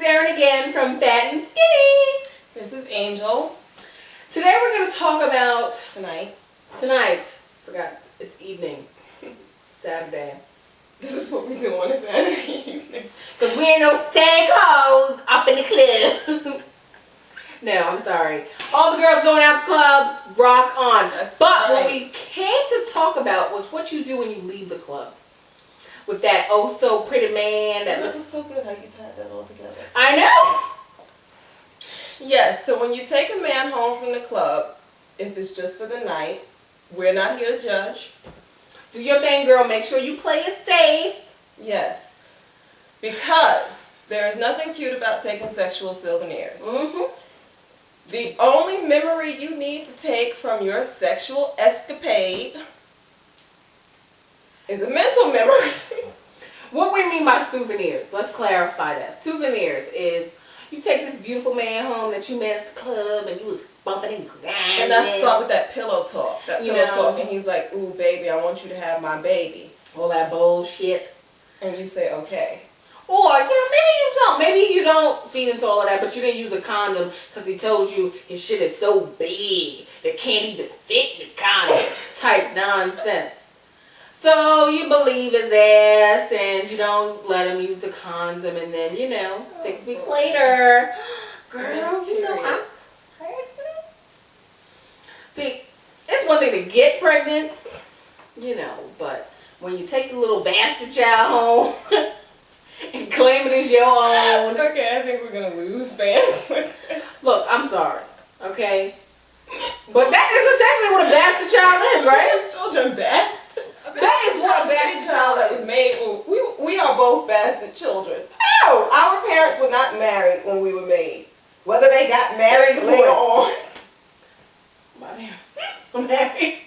is Erin again from Fat and Skinny. This is Angel. Today we're going to talk about... Tonight. Forgot, it's evening. Saturday. This is what we do on a Saturday evening. Because we ain't no stank hoes up in the club. No, I'm sorry. All the girls going out to clubs, rock on. That's but right. What we came to talk about was what you do when you leave the club. With that oh so pretty man that That looks... was so good how you tied that all together. I know. Yes, so when you take a man home from the club, if it's just for the night, we're not here to judge. Do your thing, girl. Make sure you play it safe. Yes, because there is nothing cute about taking sexual souvenirs. Mm-hmm. The only memory you need to take from your sexual escapade is a mental memory. What we mean by souvenirs, let's clarify that. Souvenirs is you take this beautiful man home that you met at the club and you was bumping and grinding. And I start with that pillow talk. You Pillow know. talk, and he's like, ooh, baby, I want you to have my baby. All that bullshit. And you say, okay. Or, maybe you don't feed into all of that, but you didn't use a condom because he told you his shit is so big that can't even fit in the condom type nonsense. So you believe his ass and you don't let him use the condom, and then, 6 weeks later, girl, I'm pregnant. See, it's one thing to get pregnant, but when you take the little bastard child home and claim it as your own. Okay, I think we're going to lose fans with it. Look, I'm sorry, okay? But that is essentially what a bastard child is, right? Those children bastards. That is what a bastard child that was made. We are both bastard children. Ow! Our parents were not married when we were made. Whether they got married later on. My parents were married.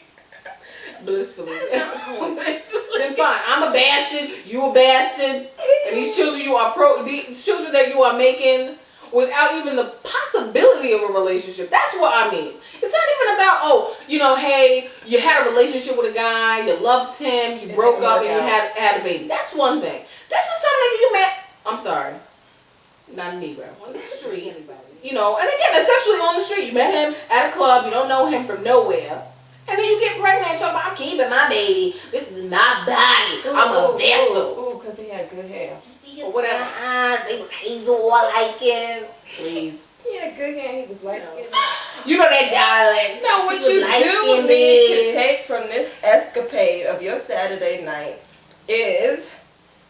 Blissfully. Then fine, I'm a bastard, you a bastard, and these children these children that you are making without even the possibility of a relationship. That's what I mean. It's not even about, hey, you had a relationship with a guy, you loved him, you broke up, and you had a baby. That's one thing. This is something you met. I'm sorry, not a Negro. On the street, anybody. And again, essentially on the street, you met him at a club, you don't know him from nowhere. And then you get pregnant and talk about, I'm keeping my baby. This is my body. I'm a vessel. Ooh, because he had good hair. Or whatever. They was hazel like him. Please. He had good hair. He was light-skinned. You know that, darling. No, what you do need to take from this escapade of your Saturday night is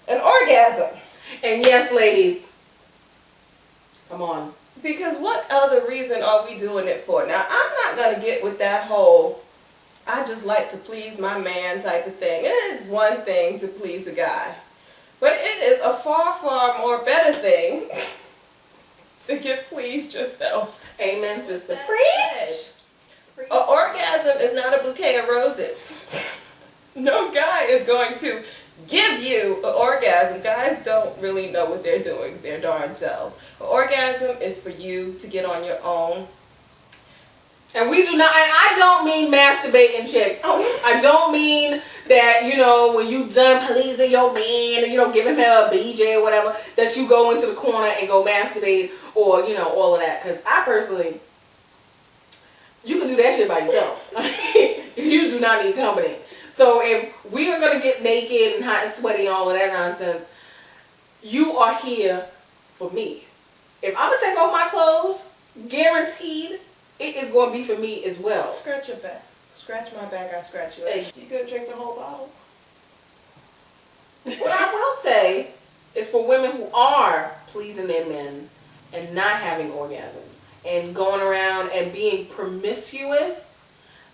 an orgasm. And yes, ladies. Come on. Because what other reason are we doing it for? Now, I'm not going to get with that whole I just like to please my man type of thing. It's one thing to please a guy. But it is a far, far more better thing to get pleased yourself. Amen, sister. Preach. An orgasm is not a bouquet of roses. No guy is going to give you an orgasm. Guys don't really know what they're doing, their darn selves. An orgasm is for you to get on your own. And we do not, and I don't mean masturbating chicks. I don't mean that, when you done pleasing your man and giving him a BJ or whatever, that you go into the corner and go masturbate or, all of that. Because I personally, you can do that shit by yourself. You do not need company. So if we are going to get naked and hot and sweaty and all of that nonsense, you are here for me. If I'm going to take off my clothes, guaranteed, it is going to be for me as well. Scratch your back. Scratch my back, I scratch yours. Hey. You gonna drink the whole bottle? What I will say is for women who are pleasing their men and not having orgasms and going around and being promiscuous,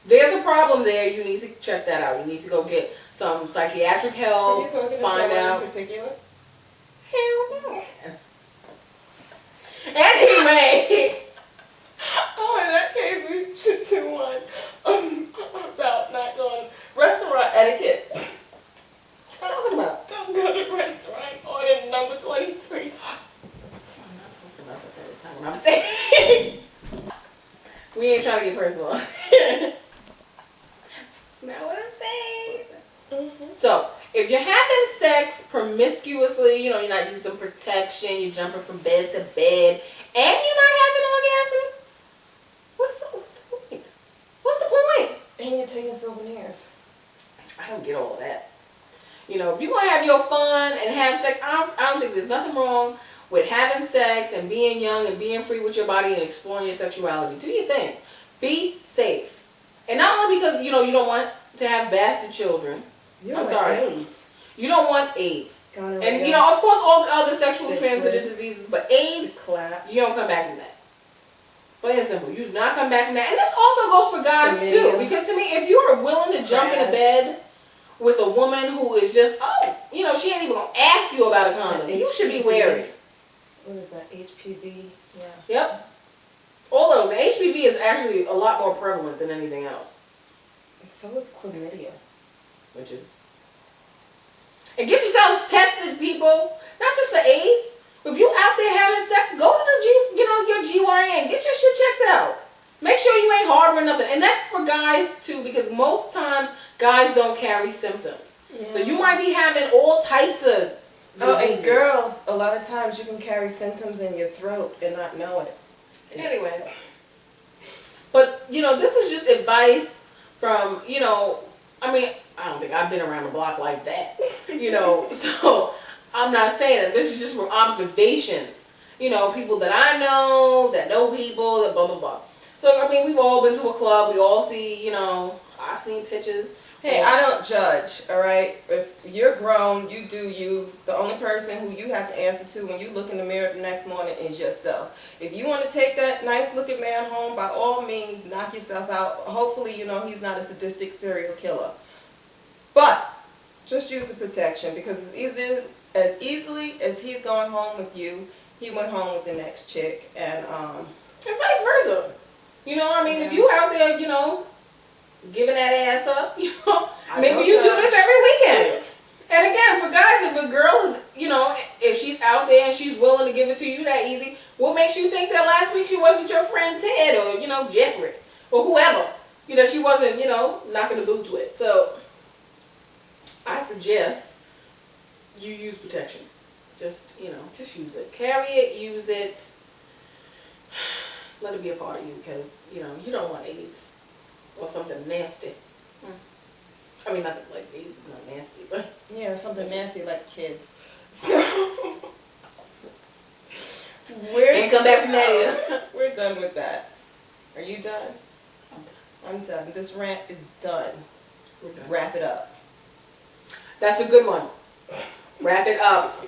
there's a problem there. You need to check that out. You need to go get some psychiatric help. Are you talking to find someone out. in particular? Hell no. Anyway. Oh, in that case, we should do one about not going restaurant etiquette. What are you talking about? Don't go to the restaurant. Order number 23. I'm not talking about that. That's not what I'm saying. We ain't trying to get personal. That's not what I'm saying. So, if you're having sex promiscuously, you know, you're not using protection, you're jumping from bed to bed, and you're not having orgasms, what's the point? What's the point? And you're taking souvenirs. I don't get all of that. You know, if you want to have your fun and have sex, I don't think there's nothing wrong with having sex and being young and being free with your body and exploring your sexuality. Do your thing. Be safe. And not only because, you know, you don't want to have bastard children. I'm sorry. AIDS. You don't want AIDS. Gonorrhea. And, you know, of course, all the other sexually Syphilis. transmitted diseases, but AIDS, Clap. you don't come back from that. Plain and simple. You do not come back from that. And this also goes for guys, too. Because to me, if you are willing to jump into bed with a woman who is just, oh, you know, she ain't even going to ask you about a condom, you should be wary. What is that? HPV? Yeah. Yep. All those. The HPV is actually a lot more prevalent than anything else. And so is chlamydia. Which is... And get yourselves tested, people. Not just for AIDS. If you out there having sex, go to the your GYN. Get your shit checked out. Make sure you ain't harboring nothing. And that's for guys, too, because most times guys don't carry symptoms. Yeah. So you might be having all types of diseases. Oh, and girls, a lot of times you can carry symptoms in your throat and not know it. Anyway. But, you know, this is just advice from, you know, I mean, I don't think I've been around the block like that, you know, so I'm not saying that. This is just from observations. You know, people that I know, that know people, that blah, blah, blah. So, I mean, we've all been to a club. We all see, you know, I've seen pictures. Hey, I don't judge, all right? If you're grown, you do you. The only person who you have to answer to when you look in the mirror the next morning is yourself. If you want to take that nice-looking man home, by all means, knock yourself out. Hopefully, you know, he's not a sadistic serial killer. But just use the protection, because as easily as he's going home with you, he went home with the next chick, and vice versa. You know, I mean, if you out there, you know, giving that ass up, you know, maybe you do this every weekend. And again, for guys, if a girl is, you know, if she's out there and she's willing to give it to you that easy, what makes you think that last week she wasn't your friend Ted or, you know, Jeffrey or whoever, you know, she wasn't, you know, knocking the boots with. So I suggest you use protection. Just, you know, just use it. Carry it, use it. Let it be a part of you, because, you know, you don't want AIDS or something nasty. I mean, nothing like AIDS is not nasty, but... Yeah, something nasty like kids. So, can't come back from that either. We're done with that. Are you done? I'm done. This rant is done. We're done. Wrap it up. That's a good one. Wrap it up.